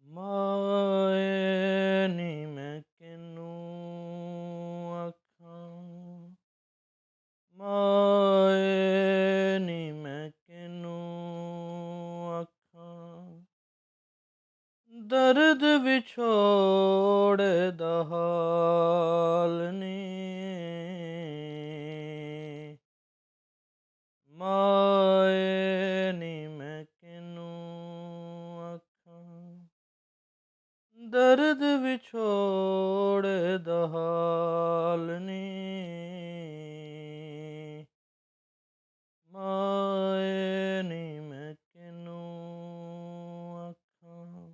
مائے نی میں کنوں آکھاں، مائے نی میں کنوں آکھاں، درد وچھوڑ دا حال نی، مائے نی میں کنوں آکھاں، درد وچھوڑ دا حال نی، مائے نی میں کنوں آکھاں،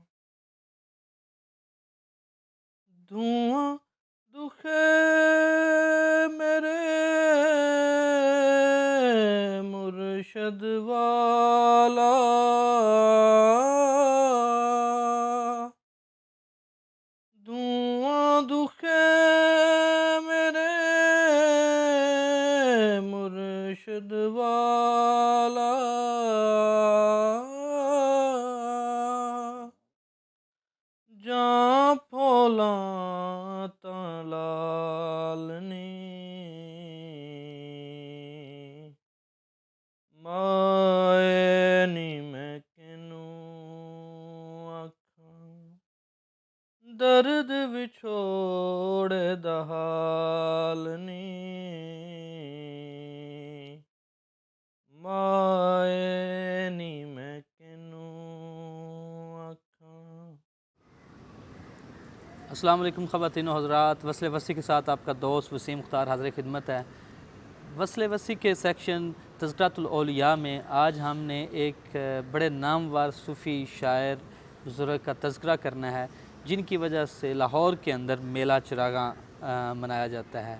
دھواں دکھے میرے مرشد والا، دھواں دکھے میرے مرشد والا، جاں پھولاں تاں لال نی، مائے نی میں کنوں آکھاں، درد وچھوڑ دا حال نی، مائے نی میں کنوں آکھاں۔ السلام علیکم خواتین و حضرات، وصل وسیع کے ساتھ آپ کا دوست وسیم مختار حاضر خدمت ہے۔ وصل وسیع کے سیکشن تذکرۃ الاولیاء میں آج ہم نے ایک بڑے نامور صوفی شاعر بزرگ کا تذکرہ کرنا ہے، جن کی وجہ سے لاہور کے اندر میلہ چراغاں منایا جاتا ہے۔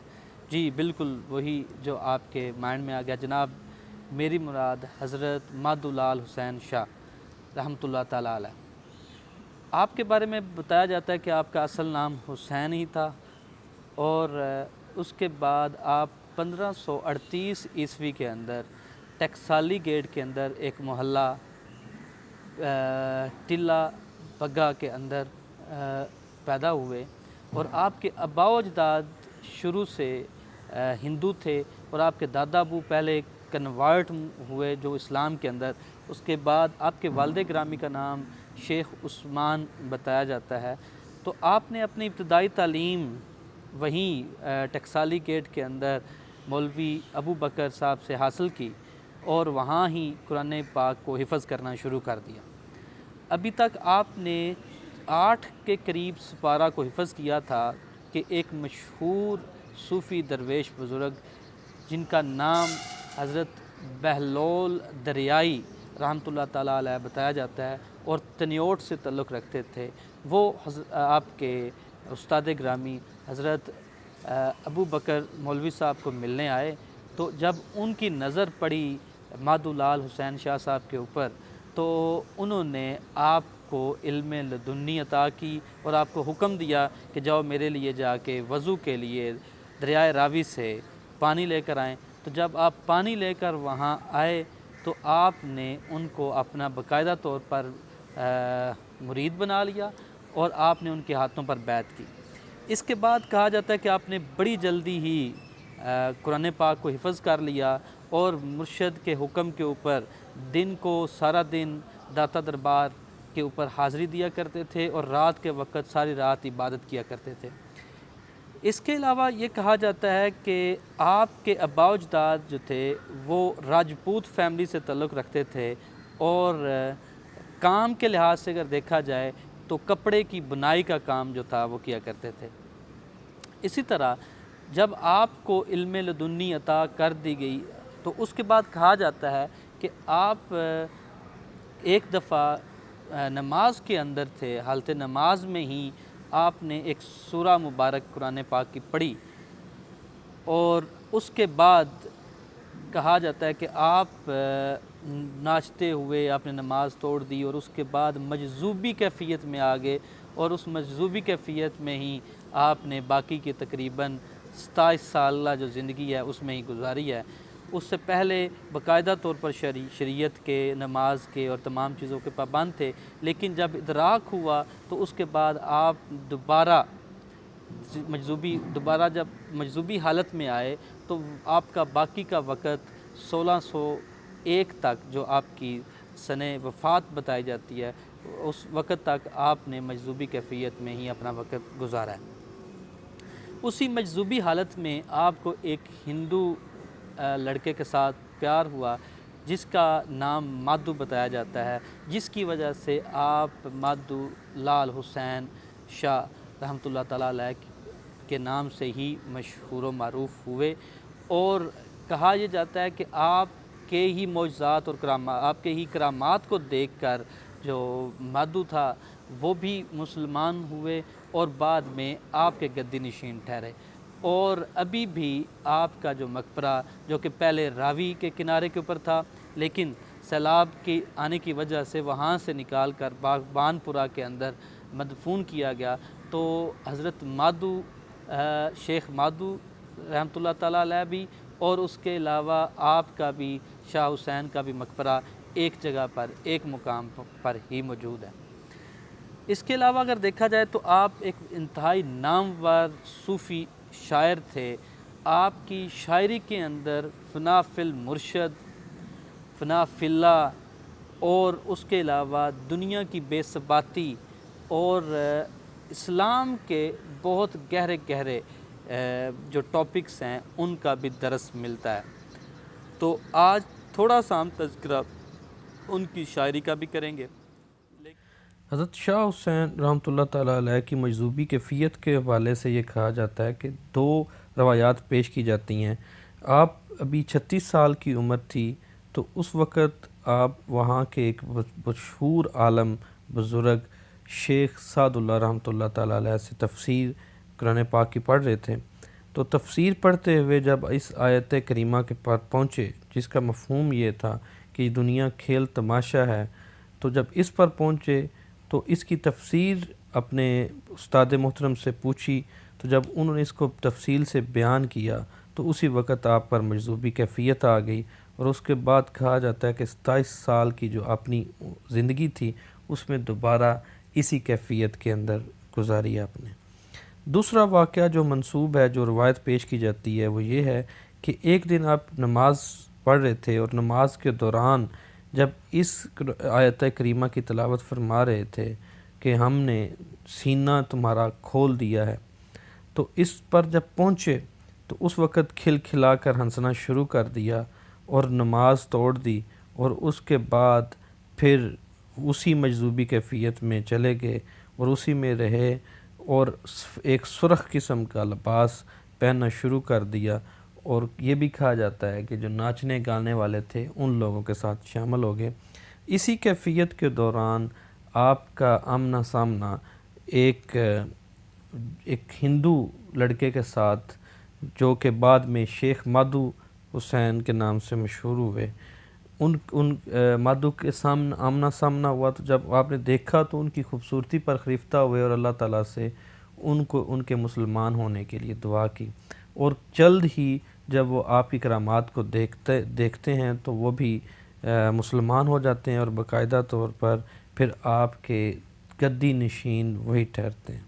جی بالکل وہی جو آپ کے مائنڈ میں آ گیا، جناب میری مراد حضرت مادھو لال حسین شاہ رحمۃ اللہ تعالیٰ علیہ۔ آپ کے بارے میں بتایا جاتا ہے کہ آپ کا اصل نام حسین ہی تھا، اور اس کے بعد آپ 1538 عیسوی کے اندر ٹیکسالی گیٹ کے اندر ایک محلہ ٹلہ بگا کے اندر پیدا ہوئے، اور آپ کے آباء و اجداد شروع سے ہندو تھے، اور آپ کے دادا ابو پہلے کنورٹ ہوئے جو اسلام کے اندر، اس کے بعد آپ کے والد گرامی کا نام شیخ عثمان بتایا جاتا ہے۔ تو آپ نے اپنی ابتدائی تعلیم وہیں ٹکسالی گیٹ کے اندر مولوی ابو بکر صاحب سے حاصل کی، اور وہاں ہی قرآن پاک کو حفظ کرنا شروع کر دیا۔ ابھی تک آپ نے 8 کے قریب سپارہ کو حفظ کیا تھا کہ ایک مشہور صوفی درویش بزرگ جن کا نام حضرت بہلول دریائی رحمۃ اللہ تعالیٰ علیہ بتایا جاتا ہے، اور تنیوٹ سے تعلق رکھتے تھے، وہ آپ کے استاد گرامی حضرت ابو بکر مولوی صاحب کو ملنے آئے۔ تو جب ان کی نظر پڑی مادھو لال حسین شاہ صاحب کے اوپر، تو انہوں نے آپ کو علم لدنی عطا کی، اور آپ کو حکم دیا کہ جاؤ میرے لیے جا کے وضو کے لیے دریائے راوی سے پانی لے کر آئیں۔ تو جب آپ پانی لے کر وہاں آئے تو آپ نے ان کو اپنا باقاعدہ طور پر مرید بنا لیا، اور آپ نے ان کے ہاتھوں پر بیعت کی۔ اس کے بعد کہا جاتا ہے کہ آپ نے بڑی جلدی ہی قرآن پاک کو حفظ کر لیا، اور مرشد کے حکم کے اوپر دن کو سارا دن داتا دربار کے اوپر حاضری دیا کرتے تھے، اور رات کے وقت ساری رات عبادت کیا کرتے تھے۔ اس کے علاوہ یہ کہا جاتا ہے کہ آپ کے آباء و اجداد جو تھے وہ راجپوت فیملی سے تعلق رکھتے تھے، اور کام کے لحاظ سے اگر دیکھا جائے تو کپڑے کی بنائی کا کام جو تھا وہ کیا کرتے تھے۔ اسی طرح جب آپ کو علم لدنی عطا کر دی گئی تو اس کے بعد کہا جاتا ہے کہ آپ ایک دفعہ نماز کے اندر تھے، حالت نماز میں ہی آپ نے ایک سورہ مبارک قرآن پاک کی پڑھی، اور اس کے بعد کہا جاتا ہے کہ آپ ناچتے ہوئے آپ نے نماز توڑ دی، اور اس کے بعد مجذوبی کیفیت میں آ گئے، اور اس مجذوبی کیفیت میں ہی آپ نے باقی کے تقریباً 27 سالہ جو زندگی ہے اس میں ہی گزاری ہے۔ اس سے پہلے باقاعدہ طور پر شریعت کے، نماز کے اور تمام چیزوں کے پابند تھے، لیکن جب ادراک ہوا تو اس کے بعد آپ جب مجذوبی حالت میں آئے تو آپ کا باقی کا وقت 1601 تک، جو آپ کی سن وفات بتائی جاتی ہے، اس وقت تک آپ نے مجذوبی کیفیت میں ہی اپنا وقت گزارا ہے۔ اسی مجذوبی حالت میں آپ کو ایک ہندو لڑکے کے ساتھ پیار ہوا جس کا نام مادھو بتایا جاتا ہے، جس کی وجہ سے آپ مادھو لال حسین شاہ رحمۃ اللہ تعالیٰ علیہ کے نام سے ہی مشہور و معروف ہوئے، اور کہا یہ جاتا ہے کہ آپ کے ہی معجزات اور آپ کے ہی کرامات کو دیکھ کر جو مادھو تھا وہ بھی مسلمان ہوئے اور بعد میں آپ کے گدی نشین ٹھہرے۔ اور ابھی بھی آپ کا جو مقبرہ، جو کہ پہلے راوی کے کنارے کے اوپر تھا لیکن سیلاب کی آنے کی وجہ سے وہاں سے نکال کر باغبان پورہ کے اندر مدفون کیا گیا، تو حضرت مادھو شیخ مادھو رحمۃ اللہ تعالیٰ علیہ بھی، اور اس کے علاوہ آپ کا بھی شاہ حسین کا بھی مقبرہ ایک جگہ پر، ایک مقام پر ہی موجود ہے۔ اس کے علاوہ اگر دیکھا جائے تو آپ ایک انتہائی نامور صوفی شاعر تھے۔ آپ کی شاعری کے اندر فنا فی المرشد، فنا فی اللہ، اور اس کے علاوہ دنیا کی بے ثباتی اور اسلام کے بہت گہرے گہرے جو ٹاپکس ہیں ان کا بھی درس ملتا ہے۔ تو آج تھوڑا سا ہم تذکرہ ان کی شاعری کا بھی کریں گے۔ حضرت شاہ حسین رحمۃ اللہ تعالیٰ علیہ کی مجذوبی کیفیت کے حوالے سے یہ کہا جاتا ہے کہ 2 روایات پیش کی جاتی ہیں۔ آپ ابھی 36 سال کی عمر تھی تو اس وقت آپ وہاں کے ایک مشہور عالم بزرگ شیخ سعد اللہ رحمۃ اللہ تعالیٰ علیہ سے تفسیر قرآن پاک کی پڑھ رہے تھے، تو تفسیر پڑھتے ہوئے جب اس آیت کریمہ کے پاس پہنچے جس کا مفہوم یہ تھا کہ دنیا کھیل تماشا ہے، تو جب اس پر پہنچے تو اس کی تفسیر اپنے استاد محترم سے پوچھی، تو جب انہوں نے اس کو تفصیل سے بیان کیا تو اسی وقت آپ پر مجذوبی کیفیت آ گئی، اور اس کے بعد کہا جاتا ہے کہ 27 سال کی جو اپنی زندگی تھی اس میں دوبارہ اسی کیفیت کے اندر گزاری آپ نے۔ دوسرا واقعہ جو منسوب ہے، جو روایت پیش کی جاتی ہے، وہ یہ ہے کہ ایک دن آپ نماز پڑھ رہے تھے اور نماز کے دوران جب اس آیت کریمہ کی تلاوت فرما رہے تھے کہ ہم نے سینہ تمہارا کھول دیا ہے، تو اس پر جب پہنچے تو اس وقت کھل کھلا کر ہنسنا شروع کر دیا اور نماز توڑ دی، اور اس کے بعد پھر اسی مجذوبی کیفیت میں چلے گئے اور اسی میں رہے، اور ایک سرخ قسم کا لباس پہننا شروع کر دیا، اور یہ بھی کہا جاتا ہے کہ جو ناچنے گانے والے تھے ان لوگوں کے ساتھ شامل ہو گئے۔ اسی کیفیت کے دوران آپ کا آمنا سامنا ایک ہندو لڑکے کے ساتھ، جو کہ بعد میں شیخ مادھو حسین کے نام سے مشہور ہوئے، ان مادھو کے سامنے آمنا سامنا ہوا، تو جب آپ نے دیکھا تو ان کی خوبصورتی پر خریفتہ ہوئے اور اللہ تعالیٰ سے ان کے مسلمان ہونے کے لیے دعا کی، اور جلد ہی جب وہ آپ کی کرامات کو دیکھتے ہیں تو وہ بھی مسلمان ہو جاتے ہیں، اور باقاعدہ طور پر پھر آپ کے گدی نشین وہی ٹھہرتے ہیں۔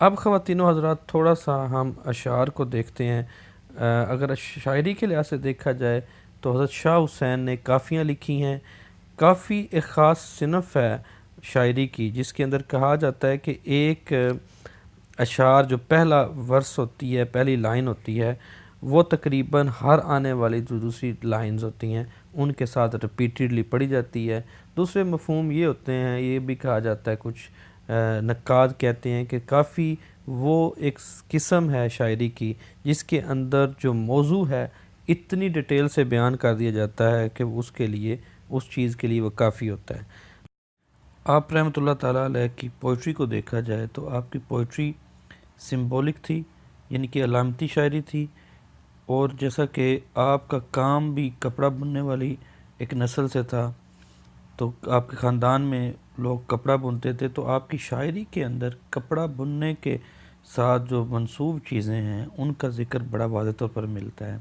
اب خواتین و حضرات تھوڑا سا ہم اشعار کو دیکھتے ہیں۔ اگر شاعری کے لحاظ سے دیکھا جائے تو حضرت شاہ حسین نے کافیاں لکھی ہیں۔ کافی ایک خاص صنف ہے شاعری کی جس کے اندر کہا جاتا ہے کہ ایک اشعار جو پہلا ورس ہوتی ہے، پہلی لائن ہوتی ہے، وہ تقریباً ہر آنے والی جو دوسری لائنز ہوتی ہیں ان کے ساتھ ریپیٹیڈلی پڑھی جاتی ہے۔ دوسرے مفہوم یہ ہوتے ہیں، یہ بھی کہا جاتا ہے، کچھ نقاد کہتے ہیں کہ کافی وہ ایک قسم ہے شاعری کی جس کے اندر جو موضوع ہے اتنی ڈیٹیل سے بیان کر دیا جاتا ہے کہ اس کے لیے، اس چیز کے لیے وہ کافی ہوتا ہے۔ آپ رحمۃ اللہ تعالیٰ علیہ کی پوئٹری کو دیکھا جائے تو آپ کی پوئٹری سمبولک تھی، یعنی کہ علامتی شاعری تھی، اور جیسا کہ آپ کا کام بھی کپڑا بننے والی ایک نسل سے تھا، تو آپ کے خاندان میں لوگ کپڑا بنتے تھے، تو آپ کی شاعری کے اندر کپڑا بننے کے ساتھ جو منسوب چیزیں ہیں ان کا ذکر بڑا واضح طور پر ملتا ہے۔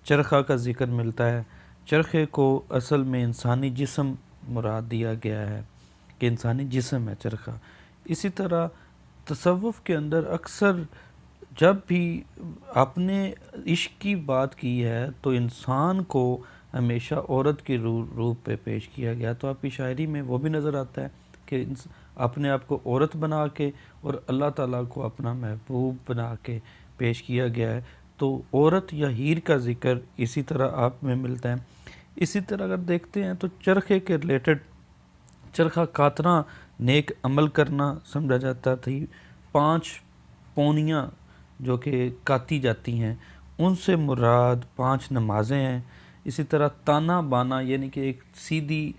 چرخہ کا ذکر ملتا ہے. چرخے کو اصل میں انسانی جسم مراد دیا گیا ہے کہ انسانی جسم ہے چرخہ. اسی طرح تصوف کے اندر اکثر جب بھی آپ نے عشق کی بات کی ہے تو انسان کو ہمیشہ عورت کے روپ پہ پیش کیا گیا. تو آپ کی شاعری میں وہ بھی نظر آتا ہے کہ اپنے آپ کو عورت بنا کے اور اللہ تعالیٰ کو اپنا محبوب بنا کے پیش کیا گیا ہے. تو عورت یا ہیر کا ذکر اسی طرح آپ میں ملتا ہے. اسی طرح اگر دیکھتے ہیں تو چرخے کے ریلیٹڈ چرخہ کاتنا نیک عمل کرنا سمجھا جاتا تھی. 5 پونیاں جو کہ کاتی جاتی ہیں ان سے مراد 5 نمازیں ہیں. اسی طرح تانا بانا یعنی کہ ایک سیدھی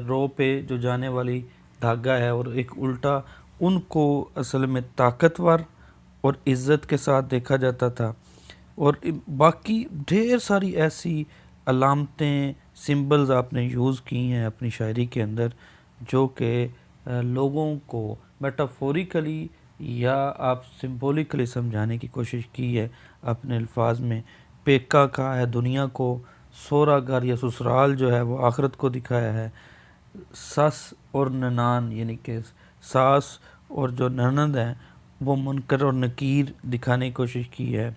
رو پہ جو جانے والی دھاگا ہے اور ایک الٹا، ان کو اصل میں طاقتور اور عزت کے ساتھ دیکھا جاتا تھا. اور باقی ڈھیر ساری ایسی علامتیں سمبلز آپ نے یوز کی ہیں اپنی شاعری کے اندر جو کہ لوگوں کو میٹافوریکلی یا آپ سمبولکلی سمجھانے کی کوشش کی ہے اپنے الفاظ میں. پیکا کہا ہے دنیا کو، سورا گھر یا سسرال جو ہے وہ آخرت کو دکھایا ہے. سس اور ننان یعنی کہ ساس اور جو ننند ہیں وہ منکر اور نکیر دکھانے کی کوشش کی ہے.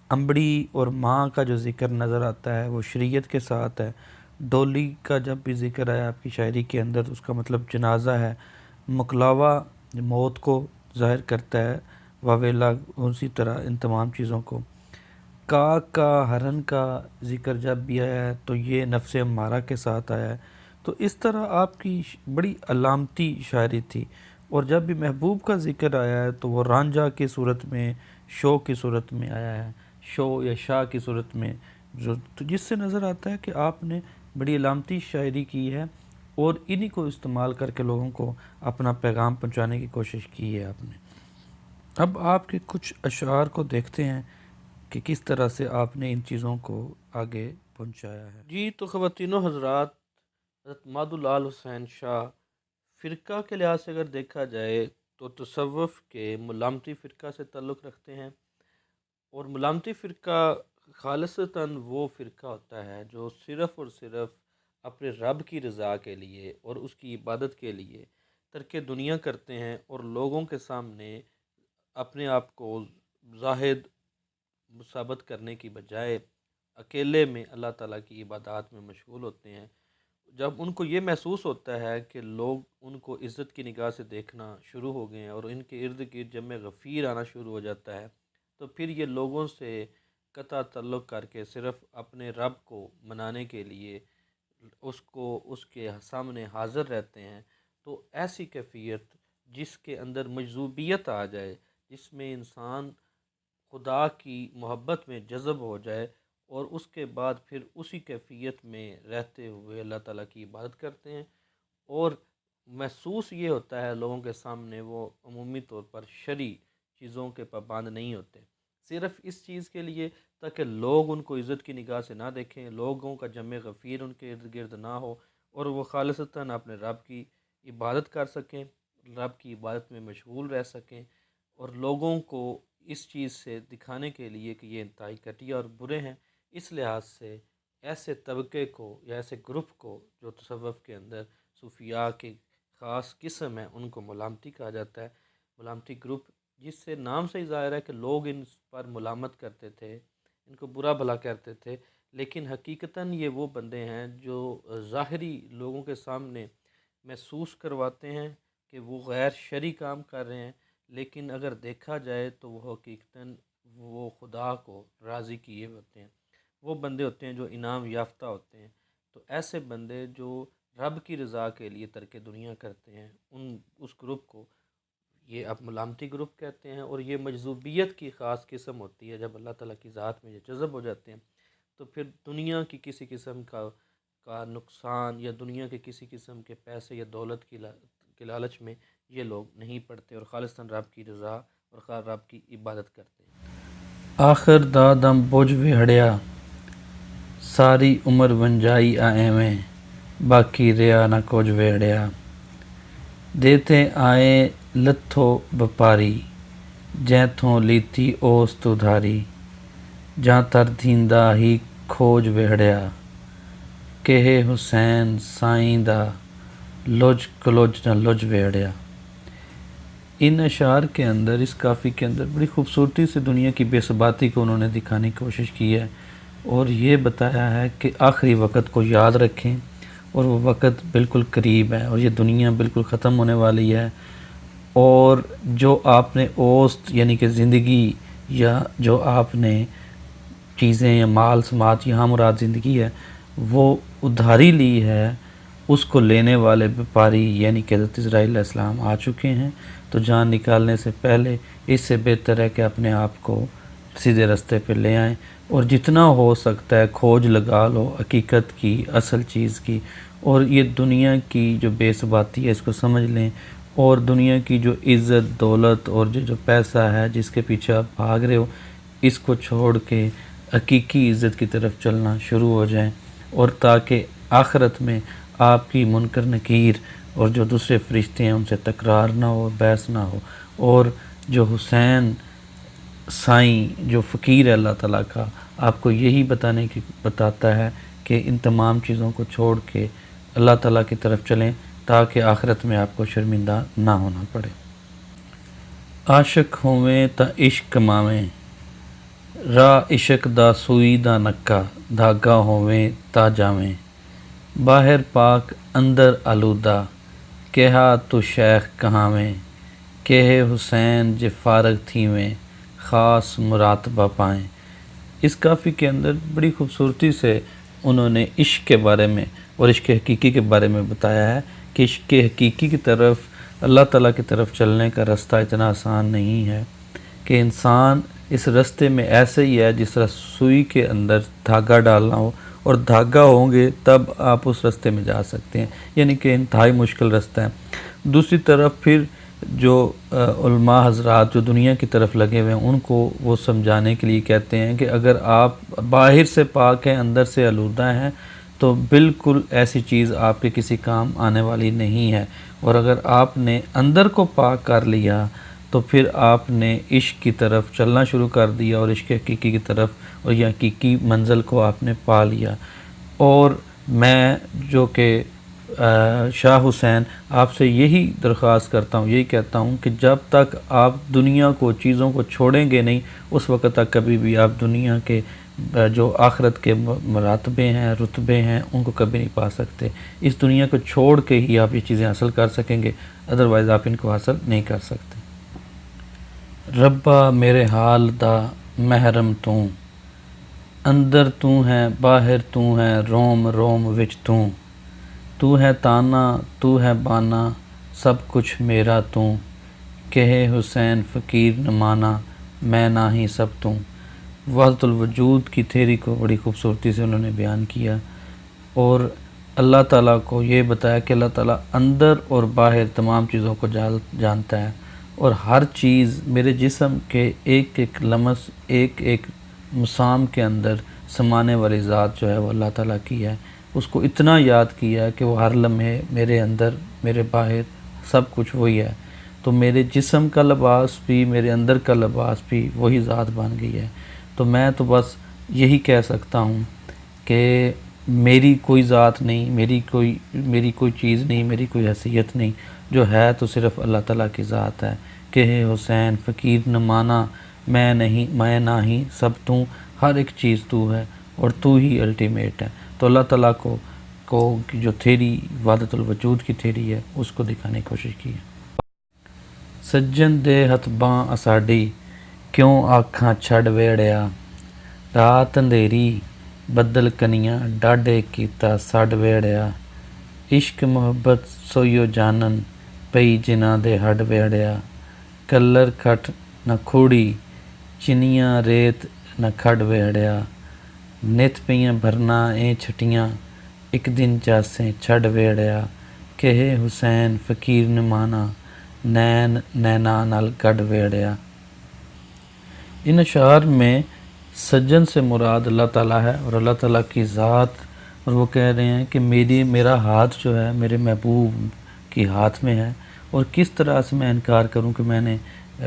امبڑی اور ماں کا جو ذکر نظر آتا ہے وہ شریعت کے ساتھ ہے. ڈولی کا جب بھی ذکر آیا آپ کی شاعری کے اندر اس کا مطلب جنازہ ہے. مکلاوا موت کو ظاہر کرتا ہے، واویلا اسی طرح ان تمام چیزوں کو. کاک کا ہرن کا ذکر جب بھی آیا ہے تو یہ نفس امارہ کے ساتھ آیا ہے. تو اس طرح آپ کی بڑی علامتی شاعری تھی. اور جب بھی محبوب کا ذکر آیا ہے تو وہ رانجھا کی صورت میں، شو کی صورت میں آیا ہے، شو یا شاہ کی صورت میں، تو جس سے نظر آتا ہے کہ آپ نے بڑی علامتی شاعری کی ہے اور انہی کو استعمال کر کے لوگوں کو اپنا پیغام پہنچانے کی کوشش کی ہے آپ نے. اب آپ کے کچھ اشعار کو دیکھتے ہیں کہ کس طرح سے آپ نے ان چیزوں کو آگے پہنچایا ہے. جی تو خواتین و حضرات، حضرت مادھولال حسین شاہ فرقہ کے لحاظ سے اگر دیکھا جائے تو تصوف کے ملامتی فرقہ سے تعلق رکھتے ہیں. اور ملامتی فرقہ خالصتاً وہ فرقہ ہوتا ہے جو صرف اور صرف اپنے رب کی رضا کے لیے اور اس کی عبادت کے لیے ترک دنیا کرتے ہیں اور لوگوں کے سامنے اپنے آپ کو زاہد ثابت کرنے کی بجائے اکیلے میں اللہ تعالیٰ کی عبادات میں مشغول ہوتے ہیں. جب ان کو یہ محسوس ہوتا ہے کہ لوگ ان کو عزت کی نگاہ سے دیکھنا شروع ہو گئے ہیں اور ان کے ارد گرد جمع غفیر آنا شروع ہو جاتا ہے تو پھر یہ لوگوں سے قطع تعلق کر کے صرف اپنے رب کو منانے کے لیے اس کے سامنے حاضر رہتے ہیں. تو ایسی کیفیت جس کے اندر مجذوبیت آ جائے، جس میں انسان خدا کی محبت میں جذب ہو جائے اور اس کے بعد پھر اسی کیفیت میں رہتے ہوئے اللہ تعالیٰ کی عبادت کرتے ہیں اور محسوس یہ ہوتا ہے لوگوں کے سامنے وہ عمومی طور پر شرعی چیزوں کے پابند نہیں ہوتے، صرف اس چیز کے لیے تاکہ لوگ ان کو عزت کی نگاہ سے نہ دیکھیں، لوگوں کا جمع غفیر ان کے ارد گرد نہ ہو اور وہ خالصتاً اپنے رب کی عبادت کر سکیں، رب کی عبادت میں مشغول رہ سکیں اور لوگوں کو اس چیز سے دکھانے کے لیے کہ یہ انتہائی گھٹیا اور برے ہیں. اس لحاظ سے ایسے طبقے کو یا ایسے گروپ کو جو تصوف کے اندر صوفیاء کی خاص قسم ہے ان کو ملامتی کہا جاتا ہے. ملامتی گروپ جس سے نام سے ہی ظاہر ہے کہ لوگ ان پر ملامت کرتے تھے، ان کو برا بھلا کرتے تھے، لیکن حقیقتاً یہ وہ بندے ہیں جو ظاہری لوگوں کے سامنے محسوس کرواتے ہیں کہ وہ غیر شرعی کام کر رہے ہیں، لیکن اگر دیکھا جائے تو وہ حقیقتاً وہ خدا کو راضی کیے ہوتے ہیں، وہ بندے ہوتے ہیں جو انعام یافتہ ہوتے ہیں. تو ایسے بندے جو رب کی رضا کے لیے ترک دنیا کرتے ہیں اس گروپ کو یہ اب ملامتی گروپ کہتے ہیں. اور یہ مجذوبیت کی خاص قسم ہوتی ہے، جب اللہ تعالیٰ کی ذات میں یہ جذب ہو جاتے ہیں تو پھر دنیا کی کسی قسم کا نقصان یا دنیا کے کسی قسم کے پیسے یا دولت کی لالچ میں یہ لوگ نہیں پڑتے اور خالصاً رب کی رضا اور رب کی عبادت کرتے ہیں. آخر دادم بوجھ وہڑیا ساری عمر ونجائی ایویں باقی ریا نہ کچھ وہڑیا دیتے آئے لتھو بپاری جینتھوں لیتی اوس تو دھاری جاں تر تھیندا ہی کھوج ویڑیا کہ حسین سائیں دا لوج کلوج نہ لوج ویڑیا۔ ان اشعار کے اندر، اس کافی کے اندر بڑی خوبصورتی سے دنیا کی بے ثباتی کو انہوں نے دکھانے کی کوشش کی ہے، اور یہ بتایا ہے کہ آخری وقت کو یاد رکھیں، اور وہ وقت بالکل قریب ہے، اور یہ دنیا بالکل ختم ہونے والی ہے، اور جو آپ نے اوسط یعنی کہ زندگی، یا جو آپ نے چیزیں یا مال سماعت، یہاں مراد زندگی ہے، وہ ادھاری لی ہے، اس کو لینے والے بیپاری یعنی کہ حضرت اسرائیل علیہ السلام آ چکے ہیں۔ تو جان نکالنے سے پہلے اس سے بہتر ہے کہ اپنے آپ کو سیدھے رستے پہ لے آئیں، اور جتنا ہو سکتا ہے کھوج لگا لو حقیقت کی، اصل چیز کی، اور یہ دنیا کی جو بے ثباتی ہے اس کو سمجھ لیں، اور دنیا کی جو عزت دولت اور جو پیسہ ہے جس کے پیچھے آپ بھاگ رہے ہو، اس کو چھوڑ کے حقیقی عزت کی طرف چلنا شروع ہو جائیں، اور تاکہ آخرت میں آپ کی منکر نکیر اور جو دوسرے فرشتے ہیں ان سے تکرار نہ ہو، بحث نہ ہو، اور جو حسین سائیں جو فقیر ہے اللہ تعالیٰ کا، آپ کو یہی بتاتا ہے کہ ان تمام چیزوں کو چھوڑ کے اللہ تعالیٰ کی طرف چلیں تاکہ آخرت میں آپ کو شرمندہ نہ ہونا پڑے۔ عاشق ہوویں تا عشق کماویں، راہ عشق دا سوئی دا نکا، دھاگا ہوویں تا جاویں، باہر پاک اندر آلودہ، کہا تو شیخ کہاویں، کہ حسین جے فارغ تھیویں، خاص مراتبہ پائیں۔ اس کافی کے اندر بڑی خوبصورتی سے انہوں نے عشق کے بارے میں اور عشق حقیقی کے بارے میں بتایا ہے کہ عشق حقیقی کی طرف، اللہ تعالیٰ کی طرف چلنے کا رستہ اتنا آسان نہیں ہے، کہ انسان اس رستے میں ایسے ہی ہے جس طرح سوئی کے اندر دھاگا ڈالنا ہو، اور دھاگا ہوں گے تب آپ اس رستے میں جا سکتے ہیں، یعنی کہ انتہائی مشکل رستہ ہے۔ دوسری طرف پھر جو علماء حضرات جو دنیا کی طرف لگے ہوئے ہیں ان کو وہ سمجھانے کے لیے کہتے ہیں کہ اگر آپ باہر سے پاک ہیں اندر سے آلودہ ہیں تو بالکل ایسی چیز آپ کے کسی کام آنے والی نہیں ہے، اور اگر آپ نے اندر کو پاک کر لیا تو پھر آپ نے عشق کی طرف چلنا شروع کر دیا، اور عشق حقیقی کی طرف اور یہ حقیقی منزل کو آپ نے پا لیا۔ اور میں جو کہ شاہ حسین آپ سے یہی درخواست کرتا ہوں، یہی کہتا ہوں کہ جب تک آپ دنیا کو، چیزوں کو چھوڑیں گے نہیں، اس وقت تک کبھی بھی آپ دنیا کے جو آخرت کے مراتبے ہیں، رتبے ہیں، ان کو کبھی نہیں پا سکتے۔ اس دنیا کو چھوڑ کے ہی آپ یہ چیزیں حاصل کر سکیں گے، ادروائز آپ ان کو حاصل نہیں کر سکتے۔ ربا میرے حال دا محرم تو، اندر تو ہے باہر تو ہے، روم روم وچ تو ہے تانا تو ہے بانا، سب کچھ میرا تو، کہے حسین فقیر نہ مانا، میں نہ ہی سب تو۔ وحدت الوجود کی تھیری کو بڑی خوبصورتی سے انہوں نے بیان کیا، اور اللہ تعالیٰ کو یہ بتایا کہ اللہ تعالیٰ اندر اور باہر تمام چیزوں کو جانتا ہے، اور ہر چیز میرے جسم کے ایک ایک لمس، ایک ایک مسام کے اندر سمانے والی ذات جو ہے وہ اللہ تعالیٰ کی ہے۔ اس کو اتنا یاد کیا ہے کہ وہ ہر لمحے میرے اندر میرے باہر سب کچھ وہی ہے، تو میرے جسم کا لباس بھی، میرے اندر کا لباس بھی وہی ذات بن گئی ہے۔ تو میں تو بس یہی کہہ سکتا ہوں کہ میری کوئی ذات نہیں، میری کوئی چیز نہیں، میری کوئی حیثیت نہیں، جو ہے تو صرف اللہ تعالیٰ کی ذات ہے۔ کہ حسین فقیر نہ مانا، میں نہ ہی سب تو، ہر ایک چیز تو ہے اور تو ہی الٹیمیٹ ہے۔ تو اللہ تعالیٰ کو جو تھیری وحدت الوجود کی تھیری ہے اس کو دکھانے کی کوشش کی ہے۔ سجن دے ہتھ باں اساڈی، کیوں آکھاں چھڑ ویڑیا، رات اندھیری بدل کنیاں، ڈاڈے کیتا سڑ ویڑیا، عشق محبت سوئیو جانن، پئی جناں دے ہڈ ویڑیا، کلر کھٹ نہ کھوڑی، چنیاں ریت نہ کھڑ ویڑیا، نت پیاں بھرنا اے چھٹیاں، ایک دن چاسیں چھڑ ویڑیا، کہے حسین فقیر نہ مانا، نین نینا نال گڑ ویڑیا۔ ان اشعار میں سجن سے مراد اللہ تعالیٰ ہے اور اللہ تعالیٰ کی ذات، اور وہ کہہ رہے ہیں کہ میرا ہاتھ جو ہے میرے محبوب کی ہاتھ میں ہے، اور کس طرح سے میں انکار کروں کہ میں نے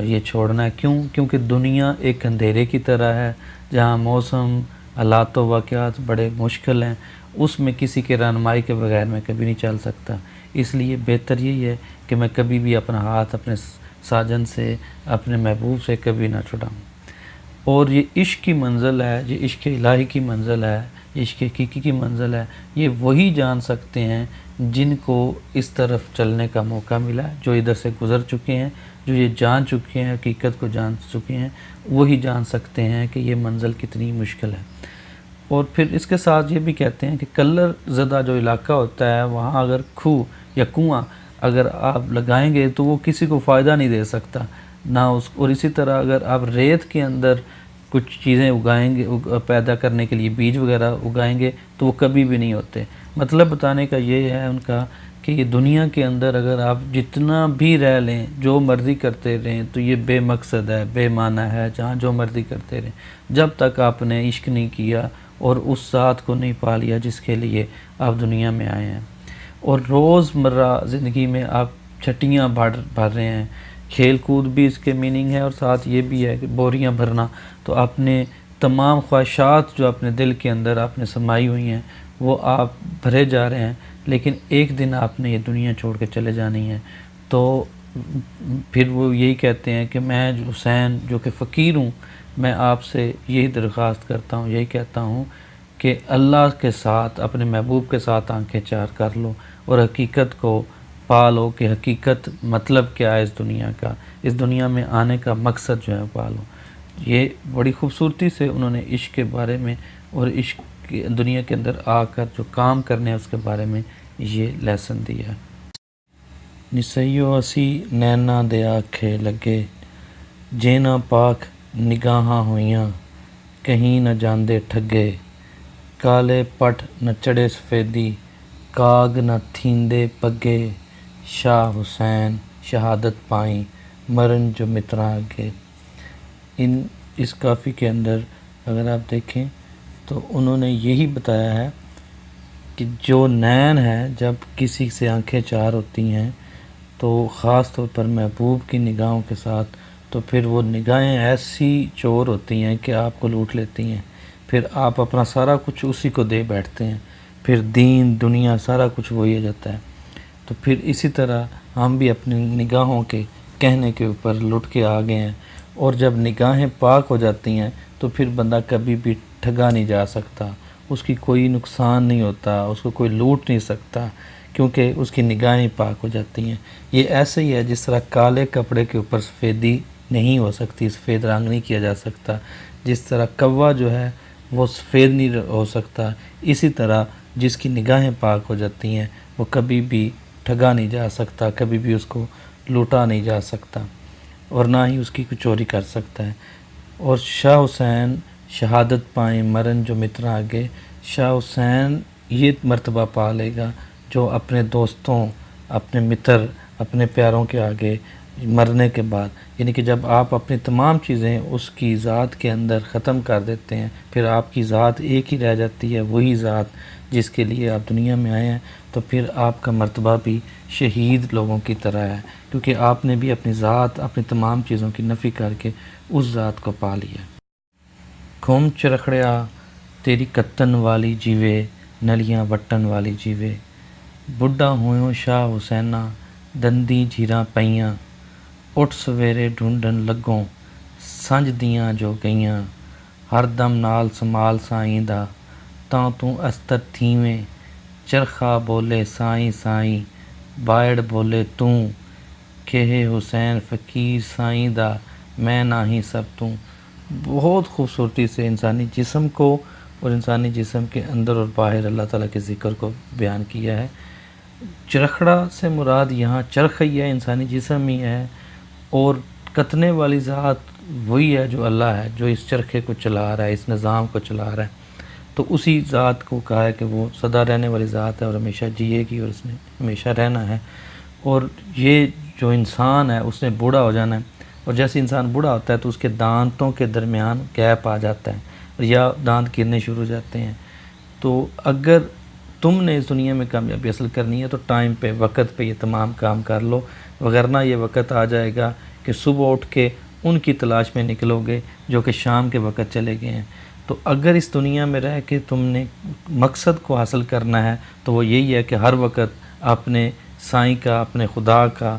یہ چھوڑنا ہے؟ کیونکہ دنیا ایک اندھیرے کی طرح ہے جہاں موسم حالات و واقعات بڑے مشکل ہیں، اس میں کسی کے رہنمائی کے بغیر میں کبھی نہیں چل سکتا. اس لیے بہتر یہی ہے کہ میں کبھی بھی اپنا ہاتھ اپنے ساجن سے، اپنے محبوب سے کبھی نہ چھڑاؤں. اور یہ عشق کی منزل ہے، یہ عشق الہی کی منزل ہے، عشق حقیقی کی منزل ہے. یہ وہی جان سکتے ہیں جن کو اس طرف چلنے کا موقع ملا ہے، جو ادھر سے گزر چکے ہیں، جو یہ جان چکے ہیں، حقیقت کو جان چکے ہیں، وہی جان سکتے ہیں کہ یہ منزل کتنی مشکل ہے. اور پھر اس کے ساتھ یہ بھی کہتے ہیں کہ کلر زدہ جو علاقہ ہوتا ہے، وہاں اگر کھو یا کنواں اگر آپ لگائیں گے تو وہ کسی کو فائدہ نہیں دے سکتا نہ اس. اور اسی طرح اگر آپ ریت کے اندر کچھ چیزیں اگائیں گے، پیدا کرنے کے لیے بیج وغیرہ اگائیں گے تو وہ کبھی بھی نہیں ہوتے. مطلب بتانے کا یہ ہے ان کا کہ یہ دنیا کے اندر اگر آپ جتنا بھی رہ لیں، جو مرضی کرتے رہیں، تو یہ بے مقصد ہے، بے معنی ہے. جہاں جو مرضی کرتے رہیں، جب تک آپ نے عشق نہیں کیا اور اس ذات کو نہیں پا لیا جس کے لیے آپ دنیا میں آئے ہیں. اور روز مرہ زندگی میں آپ چھٹیاں بھر رہے ہیں. کھیل کود بھی اس کے میننگ ہے، اور ساتھ یہ بھی ہے کہ بوریاں بھرنا. تو آپ نے تمام خواہشات جو اپنے دل کے اندر آپ نے سمائی ہوئی ہیں وہ آپ بھرے جا رہے ہیں، لیکن ایک دن آپ نے یہ دنیا چھوڑ کے چلے جانی ہے. تو پھر وہ یہی کہتے ہیں کہ میں حسین جو کہ فقیر ہوں، میں آپ سے یہی درخواست کرتا ہوں، یہی کہتا ہوں کہ اللہ کے ساتھ، اپنے محبوب کے ساتھ آنکھیں چار کر لو اور حقیقت کو پا لو کہ حقیقت مطلب کیا ہے اس دنیا کا، اس دنیا میں آنے کا مقصد جو ہے پا لو. یہ بڑی خوبصورتی سے انہوں نے عشق کے بارے میں اور عشق کی دنیا کے اندر آ کر جو کام کرنے ہیں اس کے بارے میں یہ لیسن دیا. نسیو اسی نینا دے آکھے لگے، جینا پاک نگاہاں ہوئیاں، کہیں نہ جاندے ٹھگے، کالے پٹ نہ چڑے سفیدی، کاگ نہ تھیندے پگے، شاہ حسین شہادت پائیں مرن جو متراں اگے. اس کافی کے اندر اگر آپ دیکھیں تو انہوں نے یہی بتایا ہے کہ جو نین ہے، جب کسی سے آنکھیں چار ہوتی ہیں تو خاص طور پر محبوب کی نگاہوں کے ساتھ، تو پھر وہ نگاہیں ایسی چور ہوتی ہیں کہ آپ کو لوٹ لیتی ہیں. پھر آپ اپنا سارا کچھ اسی کو دے بیٹھتے ہیں، پھر دین دنیا سارا کچھ وہی ہو جاتا ہے. تو پھر اسی طرح ہم بھی اپنی نگاہوں کے کہنے کے اوپر لٹ کے آ گئے ہیں. اور جب نگاہیں پاک ہو جاتی ہیں تو پھر بندہ کبھی بھی ٹھگا نہیں جا سکتا، اس کی کوئی نقصان نہیں ہوتا، اس کو کوئی لوٹ نہیں سکتا، کیونکہ اس کی نگاہیں پاک ہو جاتی ہیں. یہ ایسے ہی ہے جس طرح کالے کپڑے کے اوپر سفیدی نہیں ہو سکتی، سفید رنگ نہیں کیا جا سکتا، جس طرح کوا جو ہے وہ سفید نہیں ہو سکتا، اسی طرح جس کی نگاہیں پاک ہو جاتی ہیں وہ کبھی بھی ٹھگا نہیں جا سکتا، کبھی بھی اس کو لوٹا نہیں جا سکتا، اور نہ ہی اس کی کوئی چوری کر سکتا ہے. اور شاہ حسین شہادت پائیں مرن جو متراں آگے، شاہ حسین یہ مرتبہ پا لے گا جو اپنے دوستوں، اپنے متر، اپنے پیاروں کے آگے مرنے کے بعد، یعنی کہ جب آپ اپنی تمام چیزیں اس کی ذات کے اندر ختم کر دیتے ہیں، پھر آپ کی ذات ایک ہی رہ جاتی ہے، وہی ذات جس کے لیے آپ دنیا میں آئے ہیں. تو پھر آپ کا مرتبہ بھی شہید لوگوں کی طرح ہے، کیونکہ آپ نے بھی اپنی ذات، اپنی تمام چیزوں کی نفی کر کے اس ذات کو پا لیا. کھم چرخڑیا تیری کتن والی جیوے، نلیاں وٹن والی جیوے، بڈھا ہوئوں شاہ حسینہ دندی جھیراں پئیاں، اٹھ سویرے ڈھونڈن لگوں سنج دیاں جو گئیاں، ہر دم نال سمال سائیں دا تاں تو استر تھیویں، چرخا بولے سائیں سائیں بائڑ بولے توں، کہے حسین فقیر سائیں دا میں نہ ہی سب توں. بہت خوبصورتی سے انسانی جسم کو اور انسانی جسم کے اندر اور باہر اللہ تعالیٰ کے ذکر کو بیان کیا ہے. چرخڑا سے مراد یہاں چرخ ہی ہے، انسانی جسم ہی ہے، اور کتنے والی ذات وہی ہے جو اللہ ہے، جو اس چرخے کو چلا رہا ہے، اس نظام کو چلا رہا ہے. تو اسی ذات کو کہا ہے کہ وہ سدا رہنے والی ذات ہے اور ہمیشہ جیے گی اور اس نے ہمیشہ رہنا ہے. اور یہ جو انسان ہے اس نے بوڑھا ہو جانا ہے، اور جیسے انسان بوڑھا ہوتا ہے تو اس کے دانتوں کے درمیان گیپ آ جاتا ہے یا دانت گرنے شروع ہو جاتے ہیں. تو اگر تم نے اس دنیا میں کامیابی حاصل کرنی ہے تو ٹائم پہ، وقت پہ یہ تمام کام کر لو، وگرنہ یہ وقت آ جائے گا کہ صبح اٹھ کے ان کی تلاش میں نکلو گے جو کہ شام کے وقت چلے گئے ہیں. تو اگر اس دنیا میں رہ کے تم نے مقصد کو حاصل کرنا ہے تو وہ یہی ہے کہ ہر وقت اپنے سائیں کا، اپنے خدا کا،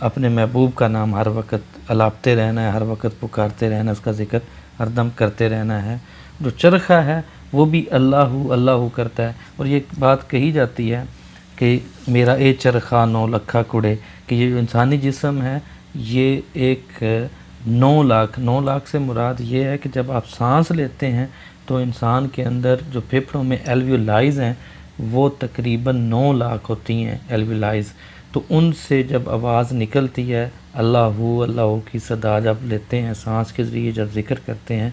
اپنے محبوب کا نام ہر وقت الاپتے رہنا ہے، ہر وقت پکارتے رہنا ہے، اس کا ذکر ہر دم کرتے رہنا ہے۔ جو چرخہ ہے وہ بھی اللہ اللہ کرتا ہے، اور یہ بات کہی جاتی ہے کہ میرا اے چرخہ 9 لکھا کڑے، کہ یہ جو انسانی جسم ہے یہ ایک 9 لاکھ سے مراد یہ ہے کہ جب آپ سانس لیتے ہیں تو انسان کے اندر جو پھیپھڑوں میں ایلویولائز ہیں وہ تقریباً 9 لاکھ ہوتی ہیں ایلویولائز، تو ان سے جب آواز نکلتی ہے اللہ اللہ کی صدا جب لیتے ہیں سانس کے ذریعے، جب ذکر کرتے ہیں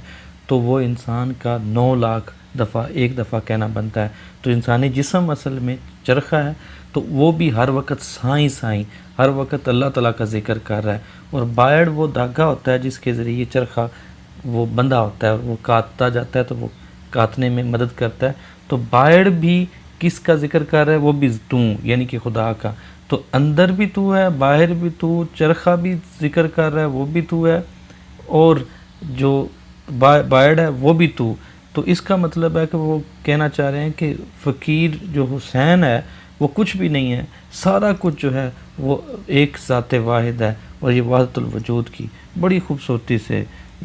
تو وہ انسان کا 9 لاکھ دفعہ ایک دفعہ کہنا بنتا ہے۔ تو انسانی جسم اصل میں چرخہ ہے، تو وہ بھی ہر وقت سائیں سائیں ہر وقت اللہ تعالیٰ کا ذکر کر رہا ہے، اور بائڑ وہ دھاگا ہوتا ہے جس کے ذریعے چرخہ وہ بندھا ہوتا ہے، وہ کاٹتا جاتا ہے تو وہ کاٹنے میں مدد کرتا ہے۔ تو بائڑ بھی کس کا ذکر کر رہا ہے؟ وہ بھی تو، یعنی کہ خدا کا۔ تو اندر بھی تو ہے، باہر بھی تو، چرخہ بھی ذکر کر رہا ہے وہ بھی تو ہے، اور جو بائڑ ہے وہ بھی تو اس کا مطلب ہے کہ وہ کہنا چاہ رہے ہیں کہ فقیر جو حسین ہے وہ کچھ بھی نہیں ہے، سارا کچھ جو ہے وہ ایک ذات واحد ہے، اور یہ وحدت الوجود کی بڑی خوبصورتی سے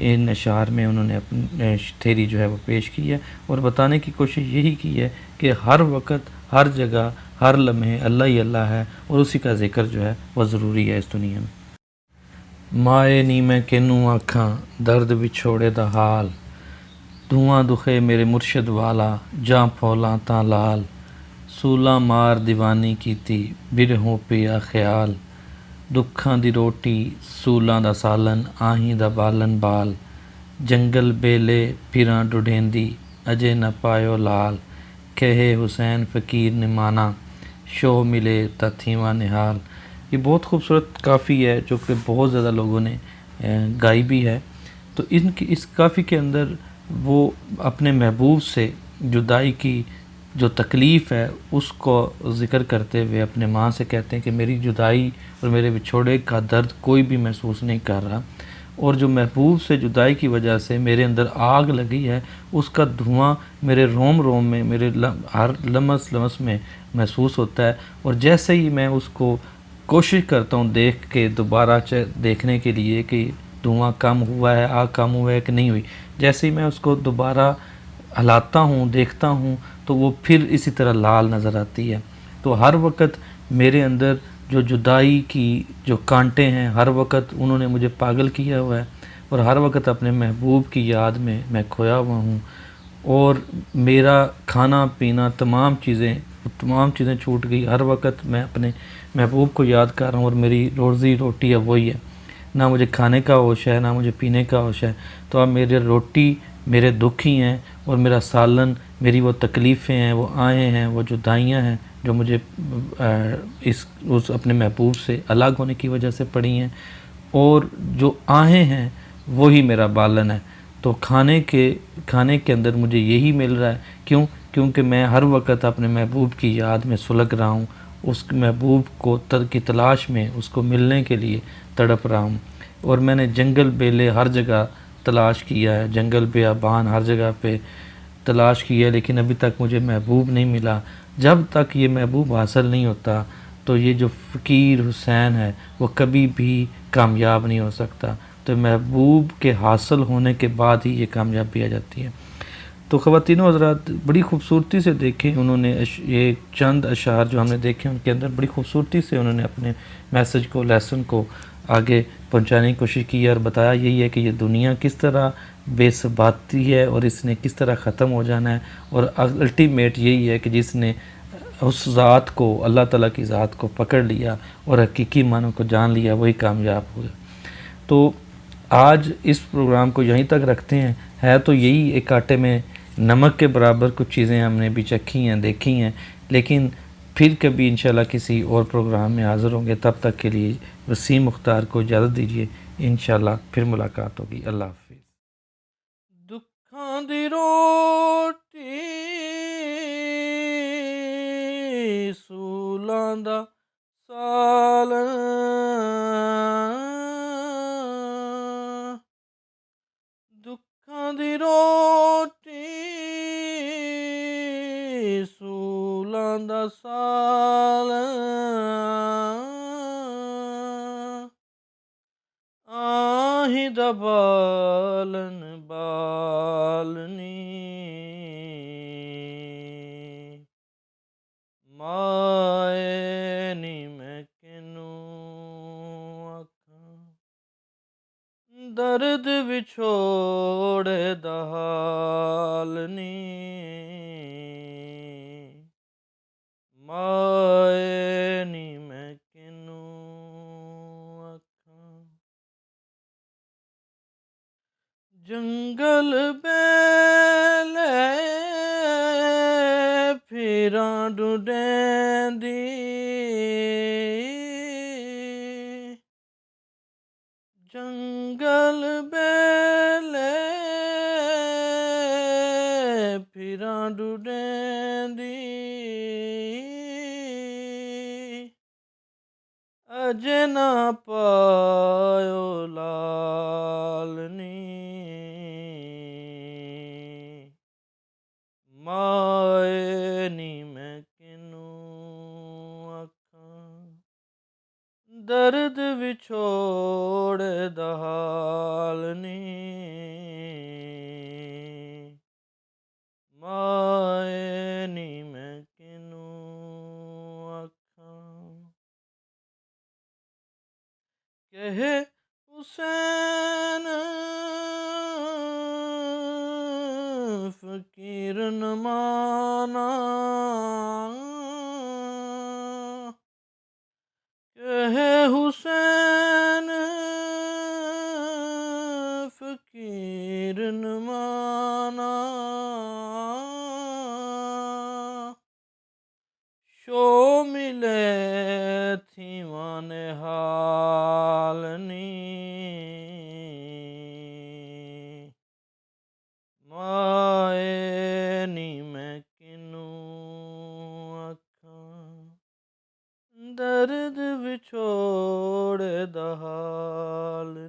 ان اشعار میں انہوں نے اپنی تھیری جو ہے وہ پیش کی ہے، اور بتانے کی کوشش یہی کی ہے کہ ہر وقت ہر جگہ ہر لمحے اللہ ہی اللہ ہے، اور اسی کا ذکر جو ہے وہ ضروری ہے اس دنیا میں۔ مائے نی میں کینوں آکھاں درد وچھوڑے دا حال، دھواں دکھے میرے مرشد والا جاں پھولاں تاں لال، سولاں مار دیوانی کیتی برہوں پیا خیال، دکھاں دی روٹی سولاں دا سالن آہیں دا بالن بال، جنگل بیلے پھراں ڈڈھیندی اجے نہ پایو لال، کہے حسین فقیر نے مانا شوہ ملے تا تھیواں نہال۔ یہ بہت خوبصورت کافی ہے جو کہ بہت زیادہ لوگوں نے گائی بھی ہے۔ تو ان کی اس کافی کے اندر وہ اپنے محبوب سے جدائی کی جو تکلیف ہے اس کو ذکر کرتے ہوئے اپنے ماں سے کہتے ہیں کہ میری جدائی اور میرے بچھوڑے کا درد کوئی بھی محسوس نہیں کر رہا، اور جو محبوب سے جدائی کی وجہ سے میرے اندر آگ لگی ہے اس کا دھواں میرے روم روم میں، میرے ہر لمس لمس میں محسوس ہوتا ہے، اور جیسے ہی میں اس کو کوشش کرتا ہوں دیکھ کے دوبارہ دیکھنے کے لیے کہ دھواں کم ہوا ہے، آگ کم ہوا ہے کہ نہیں ہوئی، جیسے ہی میں اس کو دوبارہ ہلاتا ہوں دیکھتا ہوں تو وہ پھر اسی طرح لال نظر آتی ہے۔ تو ہر وقت میرے اندر جو جدائی کی جو کانٹے ہیں ہر وقت انہوں نے مجھے پاگل کیا ہوا ہے، اور ہر وقت اپنے محبوب کی یاد میں کھویا ہوا ہوں، اور میرا کھانا پینا تمام چیزیں چھوٹ گئی، ہر وقت میں اپنے محبوب کو یاد کر رہا ہوں، اور میری روزی روٹی اب وہی ہے، نہ مجھے کھانے کا ہوش ہے نہ مجھے پینے کا ہوش ہے۔ تو اب میرے روٹی میرے دکھ ہی ہیں، اور میرا سالن میری وہ تکلیفیں ہیں، وہ آہیں ہیں، وہ جدائیاں ہیں جو مجھے اس اپنے محبوب سے الگ ہونے کی وجہ سے پڑی ہیں، اور جو آہیں ہیں وہی میرا بالن ہے۔ تو کھانے کے اندر مجھے یہی مل رہا ہے، کیونکہ میں ہر وقت اپنے محبوب کی یاد میں سلگ رہا ہوں، اس محبوب کو کی تلاش میں اس کو ملنے کے لیے تڑپ رہا ہوں، اور میں نے جنگل بیلے ہر جگہ تلاش کیا ہے، جنگل بیابان ہر جگہ پہ تلاش کی ہے، لیکن ابھی تک مجھے محبوب نہیں ملا۔ جب تک یہ محبوب حاصل نہیں ہوتا تو یہ جو فقیر حسین ہے وہ کبھی بھی کامیاب نہیں ہو سکتا، تو محبوب کے حاصل ہونے کے بعد ہی یہ کامیابی آ جاتی ہے۔ تو خواتین و حضرات بڑی خوبصورتی سے دیکھیں انہوں نے یہ چند اشعار جو ہم نے دیکھے ان کے اندر بڑی خوبصورتی سے انہوں نے اپنے میسج کو، لیسن کو آگے پہنچانے کی کوشش کی ہے، اور بتایا یہی ہے کہ یہ دنیا کس طرح بے ثباتی ہے اور اس نے کس طرح ختم ہو جانا ہے، اور الٹیمیٹ یہی ہے کہ جس نے اس ذات کو، اللہ تعالیٰ کی ذات کو پکڑ لیا اور حقیقی معنوں کو جان لیا وہی کامیاب ہوئے۔ تو آج اس پروگرام کو یہیں تک رکھتے ہیں، ہے تو یہی ایک آٹے میں نمک کے برابر کچھ چیزیں ہم نے بھی چکھی ہیں، دیکھی ہیں، لیکن پھر کبھی انشاءاللہ کسی اور پروگرام میں حاضر ہوں گے، تب تک کے لیے وسیم مختار کو اجازت دیجیے، انشاءاللہ پھر ملاقات ہوگی۔ اللہ حافظ۔ دکھاں دی روٹی سولاں دا سالن، دکھاں دی روٹی ਦਾ ਸਾਲ ਆਹੀ ਦਾ ਬਾਲਨ ਬਾਲਨੀ ਮਾਏ ਨੀ ਮੈਂ ਕਿਨੂੰ ਆਖਾਂ ਦਰਦ ਵਿਛੋੜੇ ਦਾ ਹਾਲ ਨੀ ਮਾਏ ਨੀ ਮੈਂ ਕਿਨੂੰ ਆਖਾਂ ਜੰਗਲ ਬੇਲੇ ਫਿਰਾਂ ਡੁਡੈਂਦੀ ਜੰਗਲ ਬੇਲੇ ਫਿਰਾਂ ਡੁਡੈਂਦੀ ਅਜੇ ਨਾ ਪਾਇਓ ਲਾਲਨੀ ਮਾਏ ਨੀ ਮੈਂ ਕਿਨੂੰ ਆਖਾਂ ਦਰਦ ਵਿਛੋੜੇ ਦਾ ਹਾਲ ਨੀ ਮਾਏ ਨੀ ਮੈਂ ਕਿਨੂੰ ਆਖਾਂ ਕਹੇ ਹੁਸੈਨ ਫਕੀਰ ਨਮਾਨਾ ਕਹੇ ਹੁਸੈਨ ਫਕੀਰ ਨਮਾਨਾ ਸ਼ੋ ਮਿਲੇ ਥੀਵਾਂ ਨੇ ਹਾਲ ਨੀ ਮਾਏ ਨੀ ਮੈਂ ਕਿਨੂੰ ਆਖਾਂ ਦਰਦ ਵਿਛੋੜੇ ਦਾ ਹਾਲ